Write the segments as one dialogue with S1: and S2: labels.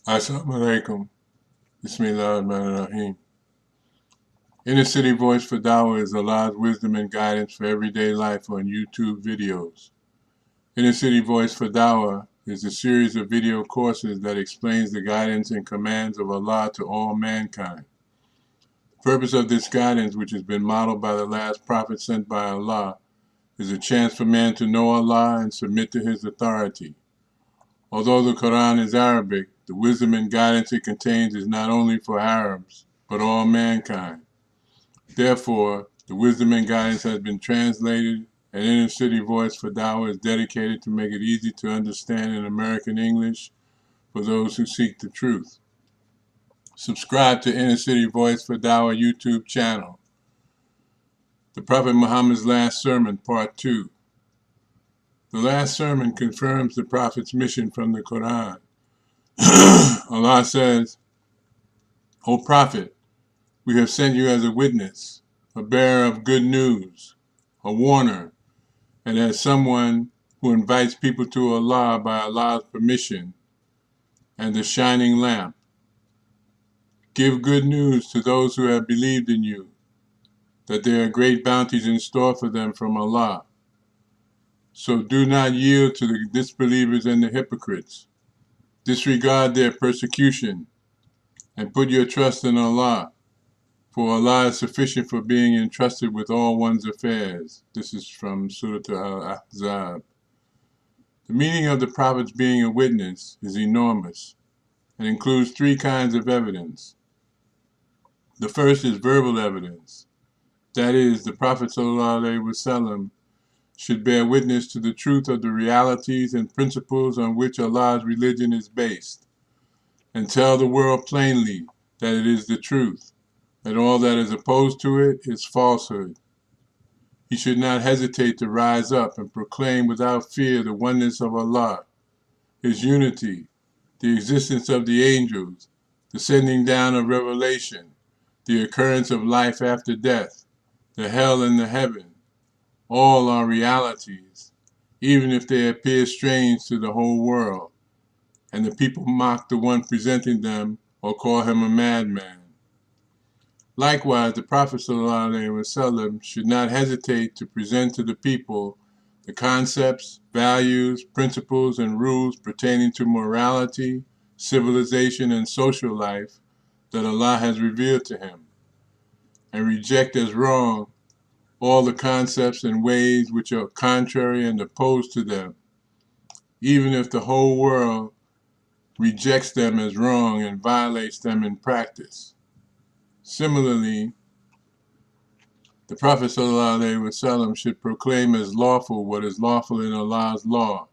S1: Assalamu alaikum. Bismillahirrahmanirrahim. Inner City Voice for Dawah is Allah's wisdom and guidance for everyday life on YouTube videos. Inner City Voice for Dawah is a series of video courses that explains the guidance and commands of Allah to all mankind. The purpose of this guidance, which has been modeled by the last prophet sent by Allah, is a chance for man to know Allah and submit to His authority. Although the Quran is Arabic, the wisdom and guidance it contains is not only for Arabs, but all mankind. Therefore, the wisdom and guidance has been translated, and Inner City Voice for Dawah is dedicated to make it easy to understand in American English for those who seek the truth. Subscribe to Inner City Voice for Dawah YouTube channel. The Prophet Muhammad's Last Sermon, Part 2. The last sermon confirms the Prophet's mission from the Quran. Allah says, O Prophet, we have sent you as a witness, a bearer of good news, a warner, and as someone who invites people to Allah by Allah's permission, and the shining lamp. Give good news to those who have believed in you, that there are great bounties in store for them from Allah. So do not yield to the disbelievers and the hypocrites. Disregard their persecution, and put your trust in Allah, for Allah is sufficient for being entrusted with all one's affairs. This is from Surah Al-Ahzab. The meaning of the Prophet's being a witness is enormous and includes three kinds of evidence. The first is verbal evidence. That is, the Prophet ﷺ should bear witness to the truth of the realities and principles on which Allah's religion is based, and tell the world plainly that it is the truth, that all that is opposed to it is falsehood. He should not hesitate to rise up and proclaim without fear the oneness of Allah, His unity, the existence of the angels, the sending down of revelation, the occurrence of life after death, the hell and the heaven. All are realities, even if they appear strange to the whole world, and the people mock the one presenting them or call him a madman. Likewise, the Prophet ﷺ should not hesitate to present to the people the concepts, values, principles, and rules pertaining to morality, civilization, and social life that Allah has revealed to him, and reject as wrong all the concepts and ways which are contrary and opposed to them, even if the whole world rejects them as wrong and violates them in practice. Similarly, the Prophet ﷺ should proclaim as lawful what is lawful in Allah's law,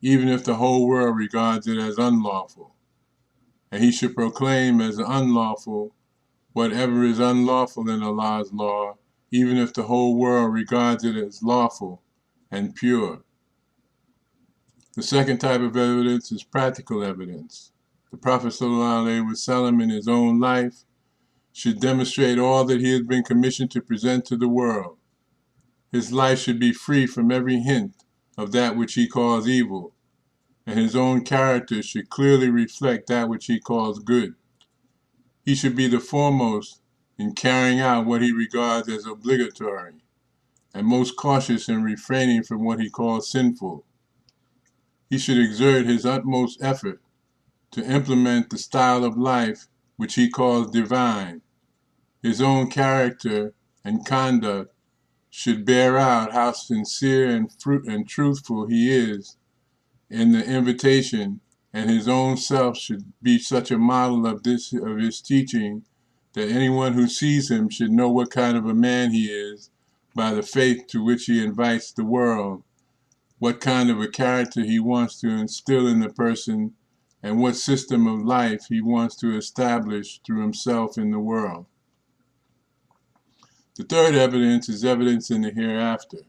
S1: even if the whole world regards it as unlawful. And he should proclaim as unlawful whatever is unlawful in Allah's law, even if the whole world regards it as lawful and pure. The second type of evidence is practical evidence. The Prophet ﷺ in his own life should demonstrate all that he has been commissioned to present to the world. His life should be free from every hint of that which he calls evil, and his own character should clearly reflect that which he calls good. He should be the foremost in carrying out what he regards as obligatory, and most cautious in refraining from what he calls sinful. He should exert his utmost effort to implement the style of life which he calls divine. His own character and conduct should bear out how sincere and truthful he is in the invitation, and his own self should be such a model of his teaching that anyone who sees him should know what kind of a man he is by the faith to which he invites the world, what kind of a character he wants to instill in the person, and what system of life he wants to establish through himself in the world. The third evidence is evidence in the hereafter.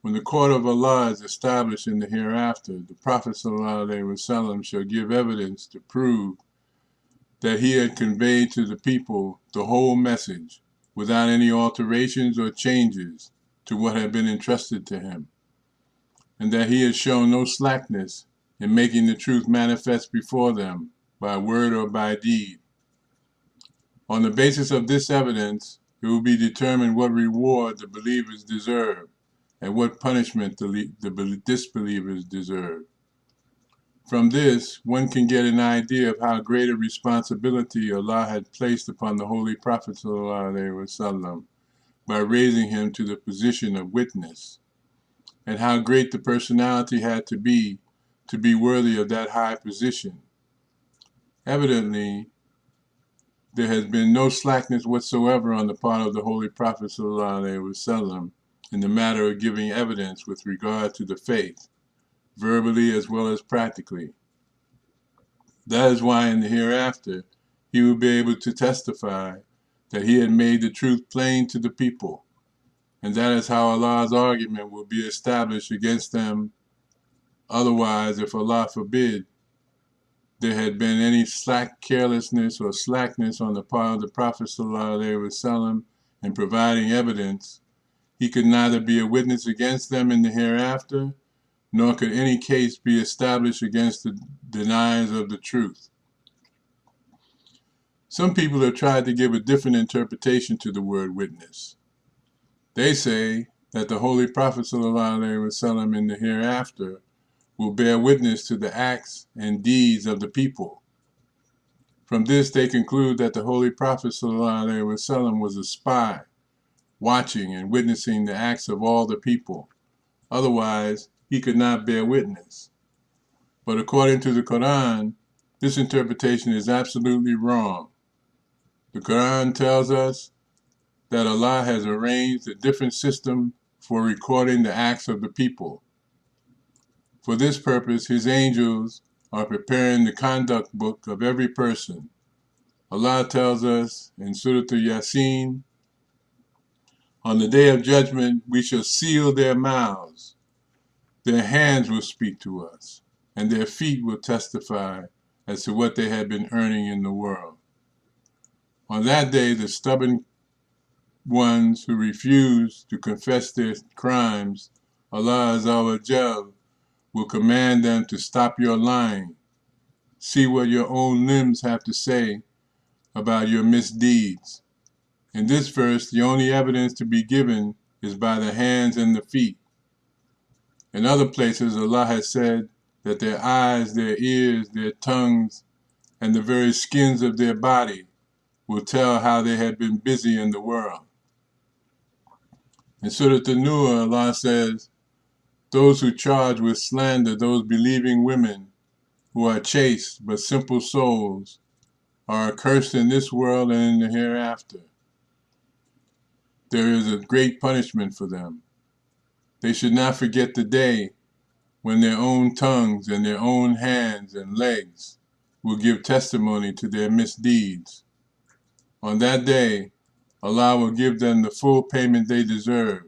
S1: When the court of Allah is established in the hereafter, the Prophet ﷺ shall give evidence to prove that he had conveyed to the people the whole message without any alterations or changes to what had been entrusted to him, and that he had shown no slackness in making the truth manifest before them by word or by deed. On the basis of this evidence, it will be determined what reward the believers deserve and what punishment the disbelievers deserve. From this, one can get an idea of how great a responsibility Allah had placed upon the Holy Prophet ﷺ by raising him to the position of witness, and how great the personality had to be worthy of that high position. Evidently, there has been no slackness whatsoever on the part of the Holy Prophet ﷺ in the matter of giving evidence with regard to the faith, verbally as well as practically. That is why in the hereafter he will be able to testify that he had made the truth plain to the people, and that is how Allah's argument will be established against them. Otherwise, if Allah forbid, there had been any carelessness or slackness on the part of the Prophet ﷺ in providing evidence, he could neither be a witness against them in the hereafter, nor could any case be established against the deniers of the truth. Some people have tried to give a different interpretation to the word witness. They say that the Holy Prophet ﷺ in the hereafter will bear witness to the acts and deeds of the people. From this they conclude that the Holy Prophet ﷺ was a spy, watching and witnessing the acts of all the people. Otherwise, he could not bear witness. But according to the Quran, this interpretation is absolutely wrong. The Quran tells us that Allah has arranged a different system for recording the acts of the people. For this purpose, his angels are preparing the conduct book of every person. Allah tells us in Surah Yasin, on the day of judgment, we shall seal their mouths. Their hands will speak to us, and their feet will testify as to what they had been earning in the world. On that day, the stubborn ones who refuse to confess their crimes, Allah Azza wa Jal will command them to stop your lying. See what your own limbs have to say about your misdeeds. In this verse, the only evidence to be given is by the hands and the feet. In other places, Allah has said that their eyes, their ears, their tongues, and the very skins of their body will tell how they had been busy in the world. In Surah An-Nur, Allah says, those who charge with slander those believing women who are chaste but simple souls are accursed in this world and in the hereafter. There is a great punishment for them. They should not forget the day when their own tongues and their own hands and legs will give testimony to their misdeeds. On that day, Allah will give them the full payment they deserve,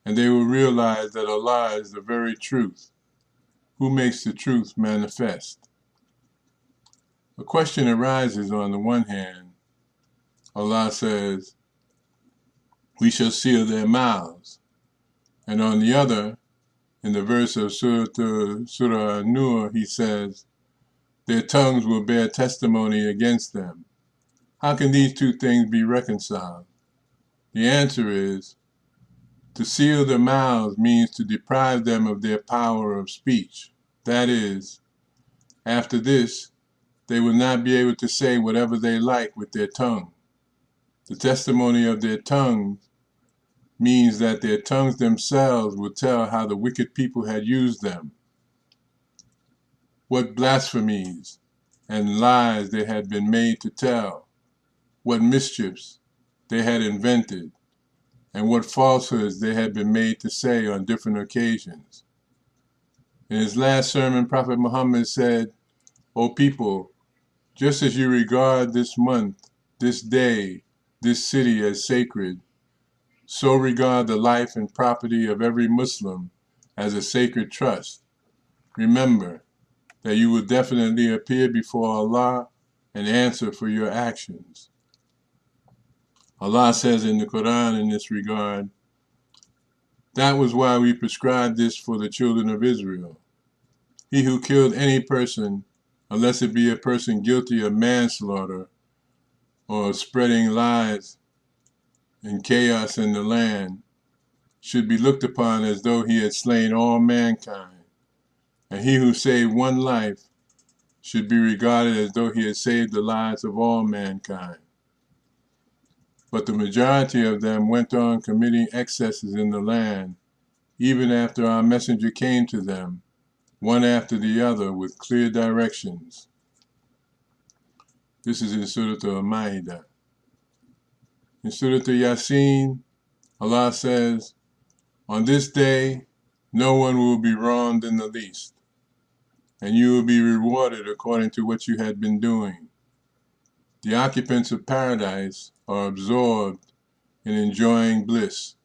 S1: and they will realize that Allah is the very truth, who makes the truth manifest. A question arises. On the one hand, Allah says, we shall seal their mouths. And on the other, in the verse of Surah An-Nur, he says, their tongues will bear testimony against them. How can these two things be reconciled? The answer is, to seal their mouths means to deprive them of their power of speech. That is, after this, they will not be able to say whatever they like with their tongue. The testimony of their tongues means that their tongues themselves will tell how the wicked people had used them, what blasphemies and lies they had been made to tell, what mischiefs they had invented, and what falsehoods they had been made to say on different occasions. In his last sermon, Prophet Muhammad said, O people, just as you regard this month, this day, this city as sacred, so regard the life and property of every Muslim as a sacred trust. Remember that you will definitely appear before Allah and answer for your actions. Allah says in the Quran in this regard, that was why we prescribed this for the children of Israel. He who killed any person unless it be a person guilty of manslaughter or spreading lies and chaos in the land, should be looked upon as though he had slain all mankind. And he who saved one life should be regarded as though he had saved the lives of all mankind. But the majority of them went on committing excesses in the land, even after our messenger came to them, one after the other, with clear directions. This is in Surah Al-Ma'idah. In Surah Yasin, Allah says, "On this day, no one will be wronged in the least, and you will be rewarded according to what you had been doing." The occupants of paradise are absorbed in enjoying bliss.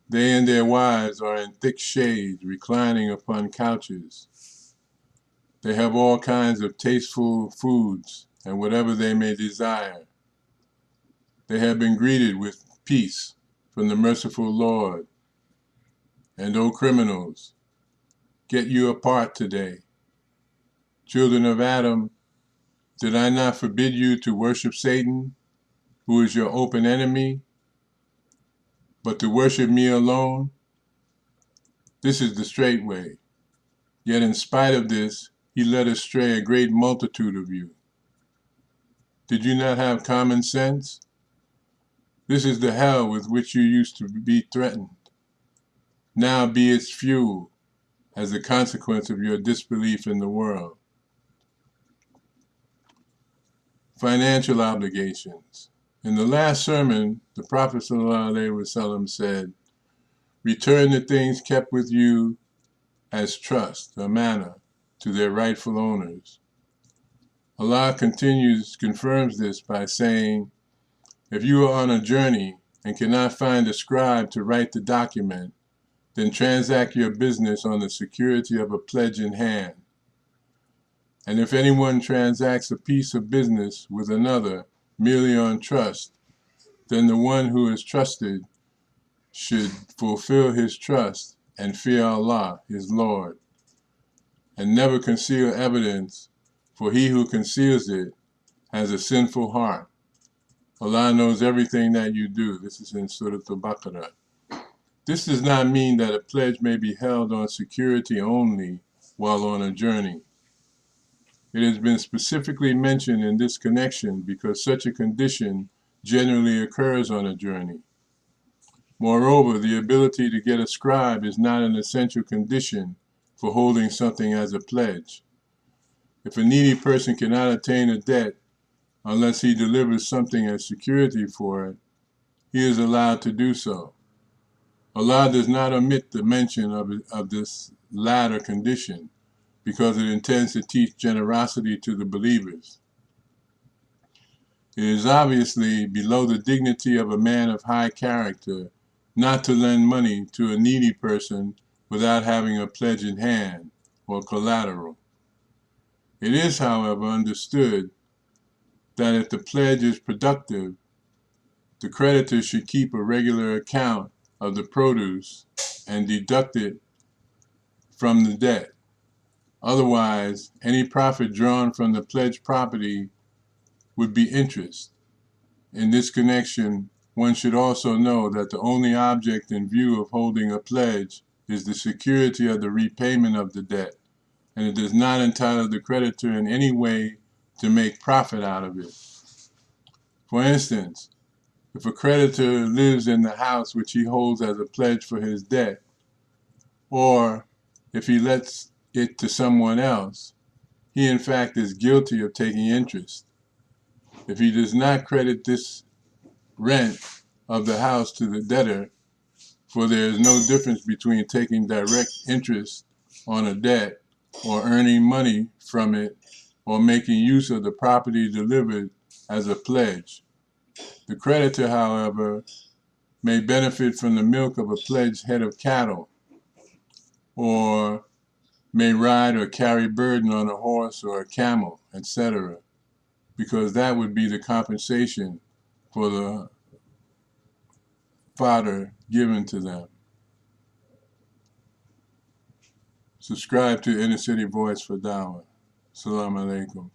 S1: They and their wives are in thick shade, reclining upon couches. They have all kinds of tasteful foods and whatever they may desire. They have been greeted with peace from the merciful Lord. And O criminals, get you apart today. Children of Adam, did I not forbid you to worship Satan, who is your open enemy, but to worship me alone? This is the straight way. Yet in spite of this, he led astray a great multitude of you. Did you not have common sense? This is the hell with which you used to be threatened. Now be its fuel as a consequence of your disbelief in the world. Financial obligations. In the last sermon, the Prophet ﷺ said, "Return the things kept with you as trust, amana, to their rightful owners." Allah confirms this by saying, "If you are on a journey and cannot find a scribe to write the document, then transact your business on the security of a pledge in hand. And if anyone transacts a piece of business with another merely on trust, then the one who is trusted should fulfill his trust and fear Allah, his Lord, and never conceal evidence, for he who conceals it has a sinful heart. Allah knows everything that you do." This is in Surah Al-Baqarah. This does not mean that a pledge may be held on security only while on a journey. It has been specifically mentioned in this connection because such a condition generally occurs on a journey. Moreover, the ability to get a scribe is not an essential condition for holding something as a pledge. If a needy person cannot attain a debt unless he delivers something as security for it, he is allowed to do so. Allah does not omit the mention of this latter condition because it intends to teach generosity to the believers. It is obviously below the dignity of a man of high character not to lend money to a needy person without having a pledge in hand or collateral. It is, however, understood that if the pledge is productive, the creditor should keep a regular account of the produce and deduct it from the debt. Otherwise, any profit drawn from the pledged property would be interest. In this connection, one should also know that the only object in view of holding a pledge is the security of the repayment of the debt, and it does not entitle the creditor in any way to make profit out of it. For instance, if a creditor lives in the house which he holds as a pledge for his debt, or if he lets it to someone else, he in fact is guilty of taking interest. If he does not credit this rent of the house to the debtor, for there is no difference between taking direct interest on a debt or earning money from it or making use of the property delivered as a pledge. The creditor, however, may benefit from the milk of a pledged head of cattle, or may ride or carry burden on a horse or a camel, etc., because that would be the compensation for the fodder given to them. Subscribe to Inner City Voice for Dawah. Assalamu alaikum.